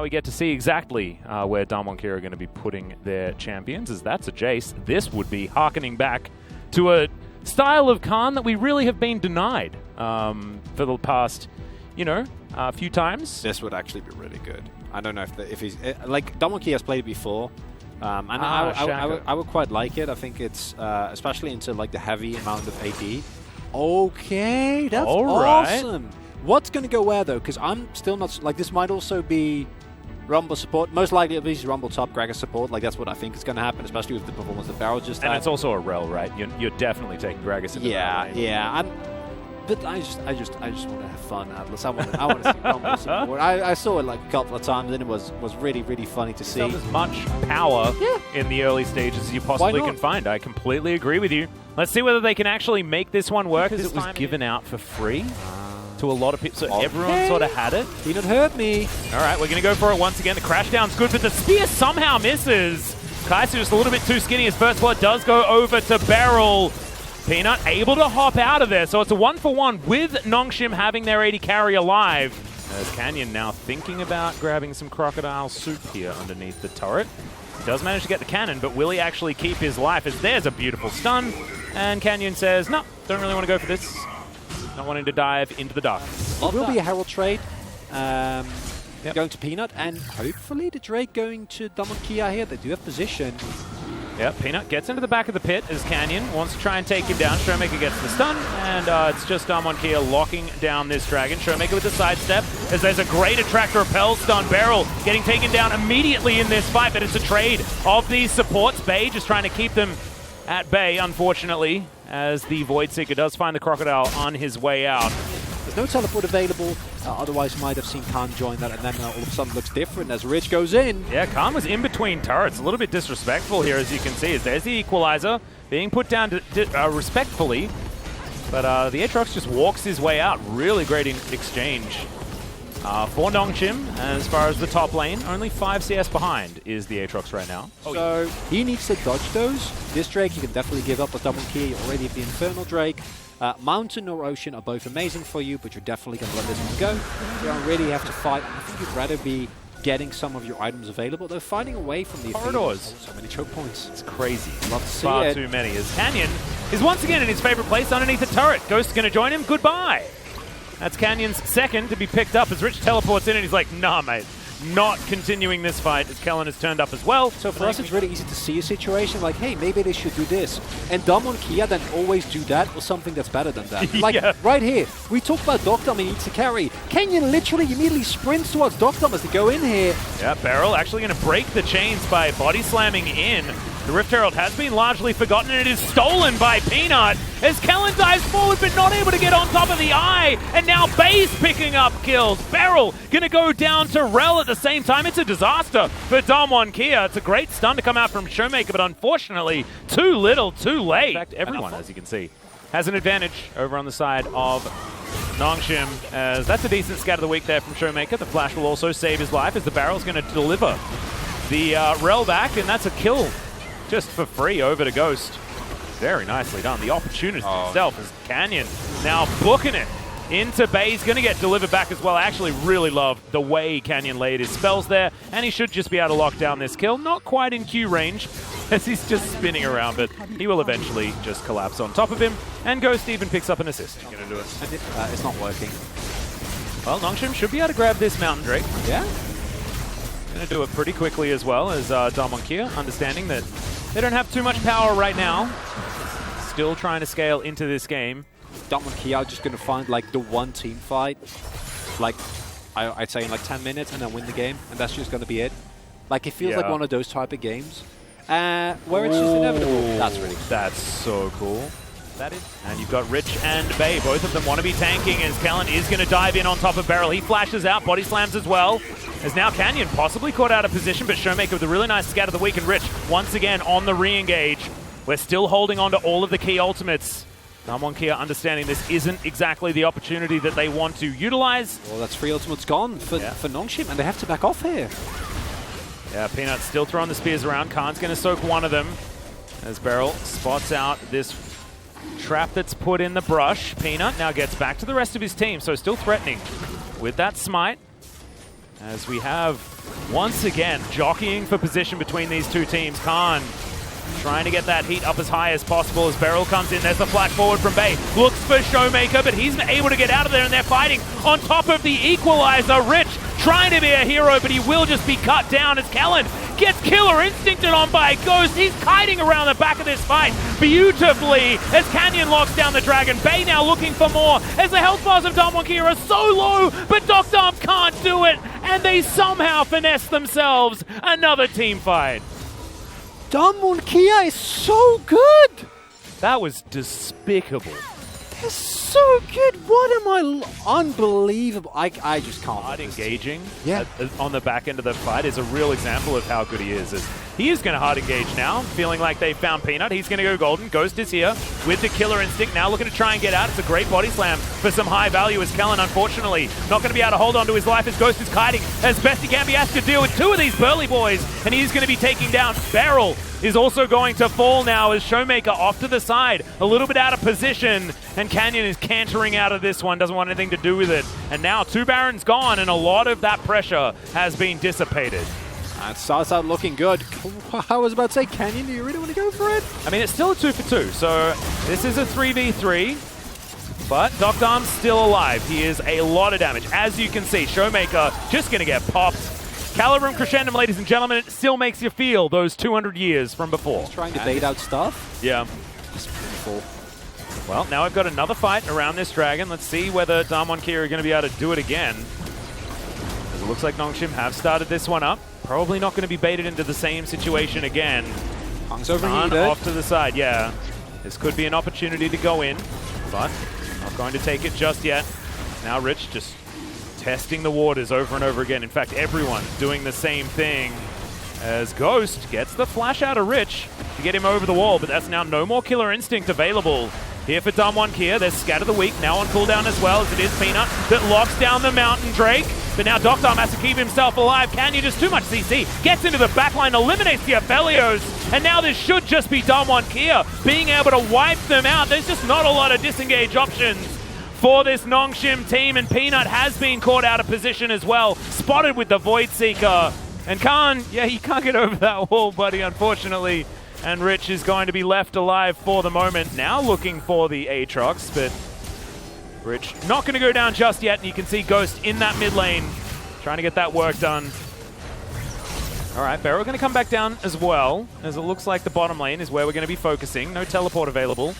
now we get to see exactly where Damwon-Kia are going to be putting their champions, as that's a Jace. This would be harkening back to a style of Khan that we really have been denied for the past, a few times. This would actually be really good. I don't know if he's... like, Damwon-Kia has played it before. And I would quite like it. I think it's, especially into like the heavy amount of AD. Okay, that's awesome. What's going to go where, though? Because I'm still not... Like, this might also be Rumble support. Most likely it'll be Rumble top, Gragas support. Like, that's what I think is going to happen, especially with the performance of Barrel just had. And it's also a rel, right? You're definitely taking Gragas into that lane. Yeah. But I just want to have fun, Atlas. I want to see Rumble support. I saw it like a couple of times, and it was really, really funny to see. As much power in the early stages as you possibly can find. I completely agree with you. Let's see whether they can actually make this one work, because it was given out for free to a lot of people, so everyone sort of had it. Peanut hurt me. All right, we're going to go for it once again. The crash down's good, but the spear somehow misses. Kai'Sa just a little bit too skinny. His first blood does go over to Beryl. Peanut able to hop out of there, so it's a 1-for-1 with Nongshim having their AD carry alive. As Canyon now thinking about grabbing some crocodile soup here underneath the turret. He does manage to get the cannon, but will he actually keep his life? As there's a beautiful stun, and Canyon says, no, don't really want to go for this. Not wanting to dive into the dark. It will be a Herald trade. Going to Peanut, and hopefully the Drake going to Damwon-Kia here. They do have position. Yep, Peanut gets into the back of the pit as Canyon wants to try and take him down. Showmaker gets the stun, and it's just Damwon-Kia locking down this dragon. Showmaker with the sidestep, as there's a great attractor repel stun. Beryl getting taken down immediately in this fight, but it's a trade of these supports. Bay just trying to keep them at bay, unfortunately, as the Voidseeker does find the crocodile on his way out. There's no teleport available, otherwise you might have seen Khan join that, and then all of a sudden looks different as Rich goes in. Yeah, Khan was in between turrets, a little bit disrespectful here, as you can see, as there's the equalizer being put down respectfully, but the Aatrox just walks his way out. Really great exchange for Nongshim. As far as the top lane, only 5 CS behind is the Aatrox right now. So he needs to dodge those. This Drake you can definitely give up with Damwon-Kia. You already have the Infernal Drake. Mountain or Ocean are both amazing for you, but you're definitely going to let this one go. You don't really have to fight. I think you'd rather be getting some of your items available. They're fighting away from the corridors. So many choke points. It's crazy. Love to see Far it. too many. As Canyon is once again in his favorite place underneath the turret. Ghost's going to join him. Goodbye. That's Canyon's second to be picked up as Rich teleports in, and he's like, nah, mate. Not continuing this fight as Kellen has turned up as well. So for us, it's really easy to see a situation like, hey, maybe they should do this. And Damwon-Kia then always do that or something that's better than that. Like right here, we talked about Doctor he needs to carry. Canyon literally immediately sprints towards Doctor as they go in here. Yeah, Beryl actually going to break the chains by body slamming in. The Rift Herald has been largely forgotten, and it is stolen by Peanut as Kellen dives forward but not able to get on top of the eye. And now Bay's picking up kills. Beryl going to go down to Rel at the same time. It's a disaster for Damwon-Kia. It's a great stun to come out from Showmaker, but unfortunately too little, too late. In fact, everyone, as you can see, has an advantage over on the side of Nongshim, as that's a decent scat of the week there from Showmaker. The flash will also save his life as the Barrel's going to deliver the Rel back, and that's a kill just for free over to Ghost. Very nicely done. The opportunity itself is Canyon now booking it into Bay. He's going to get delivered back as well. I actually really love the way Canyon laid his spells there, and he should just be able to lock down this kill. Not quite in Q range as he's just spinning around, but he will eventually just collapse on top of him, and Ghost even picks up an assist. He's going to do it. It's not working. Well, Nongshim should be able to grab this Mountain Drake. Yeah. Going to do it pretty quickly as well as Damwon-Kia, understanding that they don't have too much power right now. Still trying to scale into this game. Damwon-Kia are just going to find like the one team fight, like I'd say in like 10 minutes, and then win the game, and that's just going to be it. Like it feels like one of those type of games where it's just inevitable. That's really cool. That's so cool. That is. And you've got Rich and Bay. Both of them want to be tanking as Kellen is going to dive in on top of Beryl. He flashes out, body slams as well. As now Canyon possibly caught out of position, but Showmaker with a really nice scat of the week, and Rich once again on the re-engage. We're still holding on to all of the key ultimates. Damwon-Kia understanding this isn't exactly the opportunity that they want to utilize. Well, that's 3 ultimates gone for Nongshim, and they have to back off here. Yeah, Peanut's still throwing the spears around. Khan's going to soak one of them as Beryl spots out this trap that's put in the brush. Peanut now gets back to the rest of his team, so still threatening with that smite. As we have, once again, jockeying for position between these two teams. Khan trying to get that heat up as high as possible as Beryl comes in. There's the flash forward from Bay. Looks for Showmaker, but he's able to get out of there, and they're fighting on top of the equalizer. Rich trying to be a hero, but he will just be cut down as Kellen gets killer instincted on by Ghost. He's kiting around the back of this fight beautifully as Canyon locks down the Dragon. Bay now looking for more as the health bars of Damwon are so low, but Dr. can't do it, and they somehow finesse themselves another team fight. Damwon is so good! That was despicable. They're so good. What am unbelievable. I just can't. Hard engaging on the back end of the fight is a real example of how good he is. As he is going to hard engage now, feeling like they found Peanut. He's going to go golden. Ghost is here with the killer instinct, now looking to try and get out. It's a great body slam for some high value as Kellen, unfortunately, not going to be able to hold on to his life as Ghost is kiting as best he can be asked to deal with two of these burly boys, and he's going to be taking down Beryl. Is also going to fall now as Showmaker off to the side, a little bit out of position, and Canyon is cantering out of this one, doesn't want anything to do with it. And now 2 Barons gone, and a lot of that pressure has been dissipated. That starts out looking good. I was about to say, Canyon, do you really want to go for it? I mean, it's still a 2 for 2, so this is a 3v3, but Doctor's still alive. He is a lot of damage. As you can see, Showmaker just going to get popped. Calibrum Crescendum, ladies and gentlemen, it still makes you feel those 200 years from before. He's trying to bait out stuff. Yeah. That's beautiful. Well, now we've got another fight around this dragon. Let's see whether Damwon are going to be able to do it again. As it looks like Nongshim have started this one up. Probably not going to be baited into the same situation again. Hung's overheated. Off to the side, yeah. This could be an opportunity to go in, but not going to take it just yet. Now Rich just testing the waters over and over again. In fact, everyone's doing the same thing as Ghost gets the flash out of Rich to get him over the wall, but that's now no more Killer Instinct available here for Damwon. There's Scatter the Weak now on cooldown as well, as it is Peanut that locks down the Mountain Drake. But now Dr. has to keep himself alive. Canyon just too much CC. Gets into the backline, eliminates the Aphelios, and now this should just be Damwon being able to wipe them out. There's just not a lot of disengage options for this Nongshim team, and Peanut has been caught out of position as well. Spotted with the Void Seeker. And Khan, yeah, he can't get over that wall, buddy, unfortunately. And Rich is going to be left alive for the moment. Now looking for the Aatrox, but Rich not going to go down just yet. And you can see Ghost in that mid lane, trying to get that work done. All right, Beryl going to come back down as well, as it looks like the bottom lane is where we're going to be focusing. No teleport available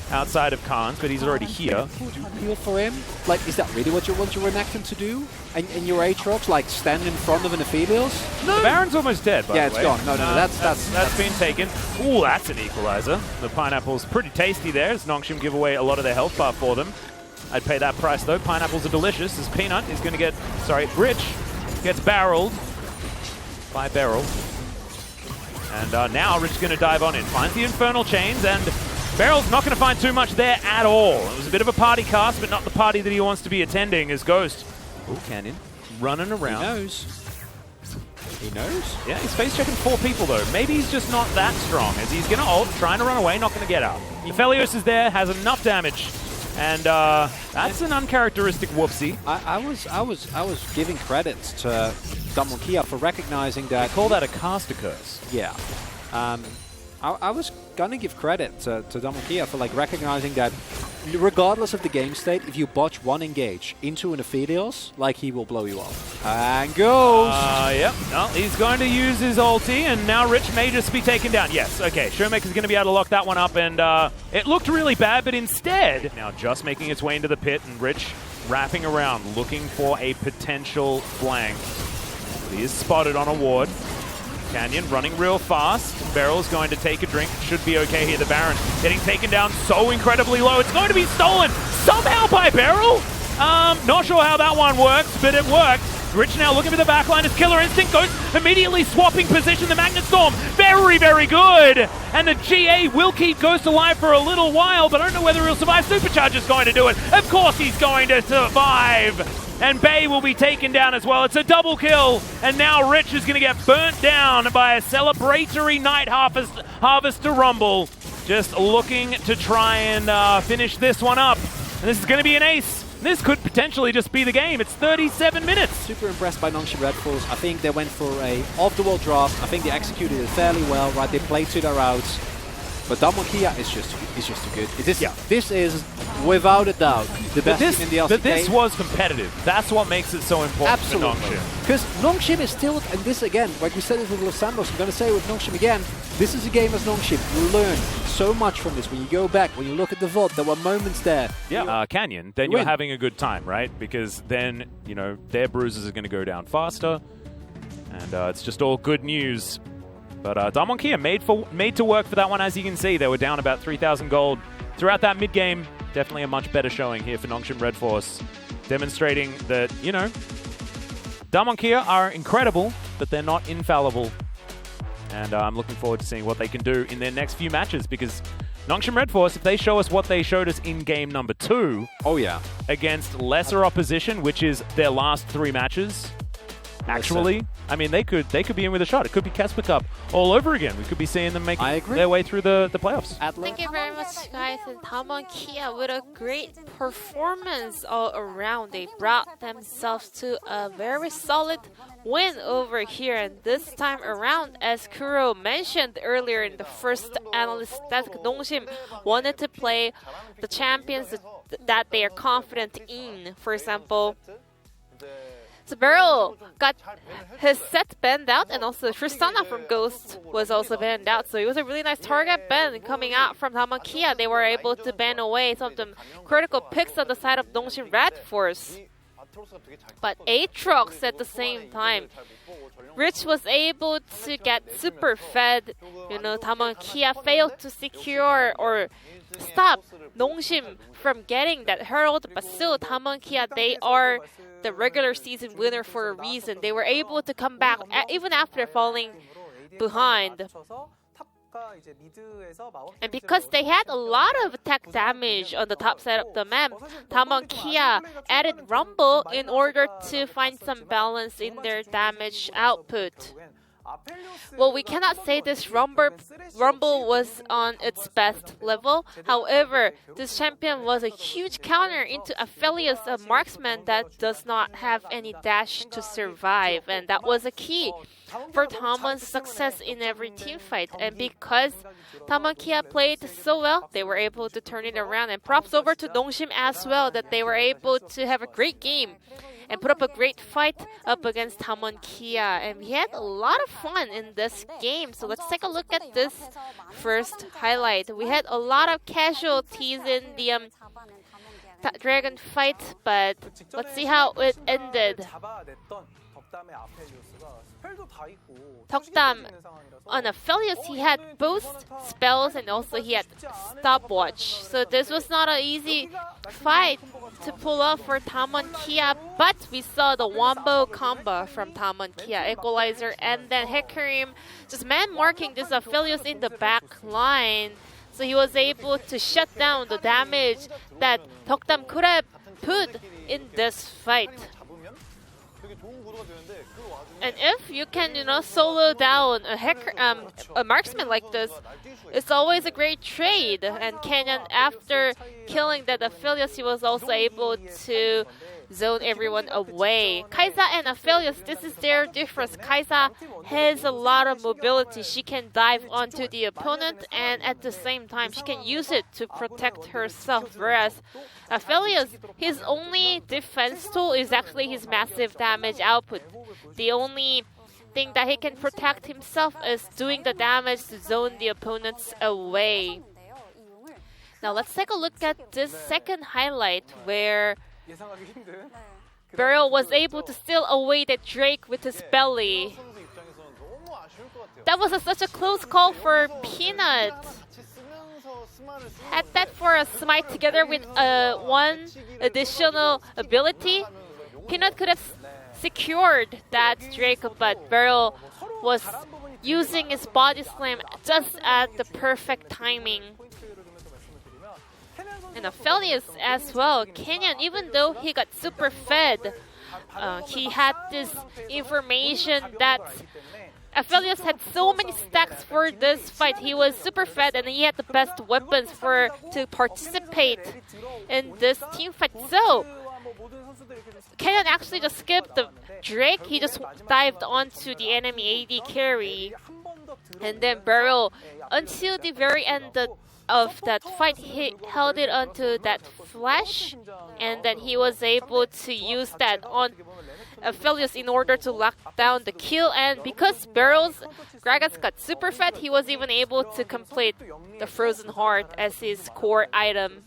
outside of Khan's, but he's already here. Would you heal for him? Like, is that really what you want your Renekton to do? And your Aatrox, like, stand in front of an Aphelios? No. The Baron's almost dead, by the way. Yeah, it's gone. No, that's been taken. Ooh, that's an equalizer. The Pineapple's pretty tasty there, as Nongshim give away a lot of their health bar for them. I'd pay that price, though. Pineapples are delicious, as Peanut is going to get... Sorry, Rich gets barreled by Beryl. And now Rich is going to dive on in. Finds the Infernal Chains, and Beryl's not going to find too much there at all. It was a bit of a party cast, but not the party that he wants to be attending as Ghost. Ooh, Canyon running around. He knows. He knows? Yeah, he's face checking 4 people though. Maybe he's just not that strong, as he's going to ult, trying to run away, not going to get out. Aphelios is there, has enough damage. And that's an uncharacteristic whoopsie. I was giving credit to Damwon for recognizing that... They call that a caster curse. Yeah. I was gonna give credit to Damwon for like recognizing that regardless of the game state, if you botch one engage into an Aphelios, like, he will blow you up. And goes! Yep. No, he's going to use his ulti, and now Rich may just be taken down. Yes, okay. Showmaker's going to be able to lock that one up, and it looked really bad, but instead, now just making its way into the pit, and Rich wrapping around, looking for a potential flank. He is spotted on a ward. Canyon running real fast. Beryl's going to take a drink. Should be okay here. The Baron getting taken down so incredibly low. It's going to be stolen somehow by Beryl. Not sure how that one works, but it worked. Rich now looking for the backline as Killer Instinct goes immediately swapping position. The Magnet Storm, very, very good. And the GA will keep Ghost alive for a little while, but I don't know whether he'll survive. Supercharge is going to do it. Of course he's going to survive. And Bay will be taken down as well. It's a double kill. And now Rich is going to get burnt down by a celebratory Night Harvester Rumble. Just looking to try and finish this one up. And this is going to be an ace This could potentially just be the game. It's 37 minutes. Super impressed by Nongshim Red Force. I think they went for a off-the-wall draft. I think they executed it fairly well, right? They played to their routes. But Damwon Kia is just too good. This is, without a doubt, the best team in the LCK. But this was competitive. That's what makes it so important for Nongshim. Because Nongshim is still, and this again, like we said it with Los Santos, I'm going to say it with Nongshim again, this is a game as Nongshim. You learn so much from this. When you go back, when you look at the VOD, there were moments there. Yeah, Canyon, then you're having a good time, right? Because then, you know, their bruises are going to go down faster. And it's just all good news. But Damwon Kia made to work for that one, as you can see. They were down about 3,000 gold throughout that mid-game. Definitely a much better showing here for Nongshim Red Force. Demonstrating that, you know, Damwon Kia are incredible, but they're not infallible. And I'm looking forward to seeing what they can do in their next few matches, because Nongshim Red Force, if they show us what they showed us in game number 2, against lesser opposition, which is their last 3 matches, actually, I mean, they could be in with a shot. It could be Casper Cup all over again. We could be seeing them making their way through the playoffs. Thank you very much, guys. And Damwon Kia with a great performance all around. They brought themselves to a very solid win over here. And this time around, as Kuro mentioned earlier in the first analyst desk, Nongshim wanted to play the champions that they are confident in. For example, so Beryl got his set banned out, and also Tristana from Ghost was also banned out. So it was a really nice target ban coming out from Damwon Kia. They were able to ban away some of the critical picks on the side of Nongshim Red Force. But Aatrox at the same time, Rich was able to get super fed. You know, Damwon Kia failed to secure or stop Nongshim from getting that Herald, but still Damwon Kia, they are the regular season winner for a reason. They were able to come back even after falling behind. And because they had a lot of attack damage on the top side of the map, Damwon Kia added Rumble in order to find some balance in their damage output. Well, we cannot say this Rumble was on its best level. However, this champion was a huge counter into Aphelios, a marksman that does not have any dash to survive. And that was a key for Damwon's success in every team fight. And because Damwon Kia played so well, they were able to turn it around. And props over to Nongshim as well, that they were able to have a great game and put up a great fight up against Damwon Kia. And we had a lot of fun in this game. So let's take a look at this first highlight. We had a lot of casualties in the Dragon fight, but let's see how it ended. Tokdam on Aphelios, he had both spells and also he had stopwatch. So this was not an easy fight to pull off for Damwon Kia, but we saw the wombo combo from Damwon Kia, Equalizer, and then Hecarim just man-marking this Aphelios in the back line. So he was able to shut down the damage that Tokdam could have put in this fight. And if you can, you know, solo down a marksman like this, it's always a great trade. And Canyon, after killing that Aphelios, he was also able to zone everyone away. Kai'Sa and Aphelios, this is their difference. Kai'Sa has a lot of mobility. She can dive onto the opponent, and at the same time, she can use it to protect herself. Whereas Aphelios, his only defense tool is actually his massive damage output. The only thing that he can protect himself is doing the damage to zone the opponents away. Now let's take a look at this second highlight where Beryl was able to steal away the Drake with his belly. That was such a close call for Peanut. Had that for a smite together with one additional ability, Peanut could have secured that Drake, but Beryl was using his body slam just at the perfect timing. And Aphelios as well. Canyon, even though he got super fed, he had this information that Aphelios had so many stacks for this fight. He was super fed and he had the best weapons to participate in this team fight. So Kenyon actually just skipped the Drake. He just dived onto the enemy AD carry. And then Beryl, until the very end of that fight, he held it onto that flash. And then he was able to use that on Aphelios in order to lock down the kill. And because Beryl's Gragas got super fat, he was even able to complete the Frozen Heart as his core item.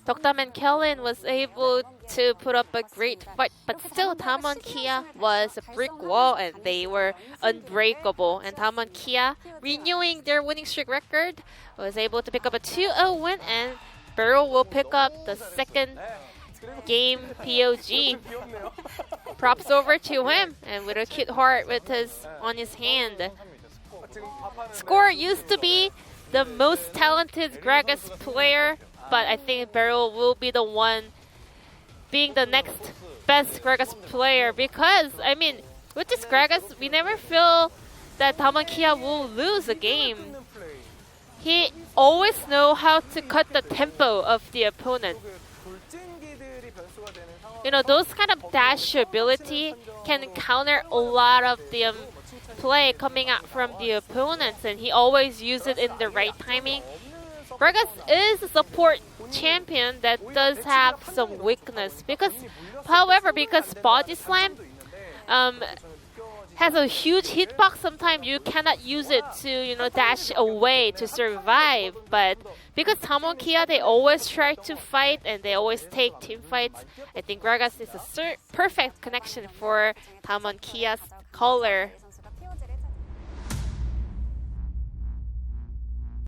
Dokdam and Kellen was able to put up a great fight, but still Damwon Kia was a brick wall and they were unbreakable. And Damwon Kia, renewing their winning streak record, was able to pick up a 2-0 win, and Beryl will pick up the second game POG. Props over to him, and with a cute heart on his hand. Score used to be the most talented Gragas player, but I think Beryl will be the one being the next best Gragas player because, I mean, with this Gragas, we never feel that Damwon Kia will lose a game. He always knows how to cut the tempo of the opponent. You know, those kind of dash ability can counter a lot of the play coming out from the opponents, and he always uses it in the right timing. Gragas is a support champion that does have some weakness because Body Slam has a huge hitbox. Sometimes you cannot use it to dash away to survive. But because Damwon Kia, they always try to fight and they always take team fights. I think Gragas is a perfect connection for Damwon Kia's color.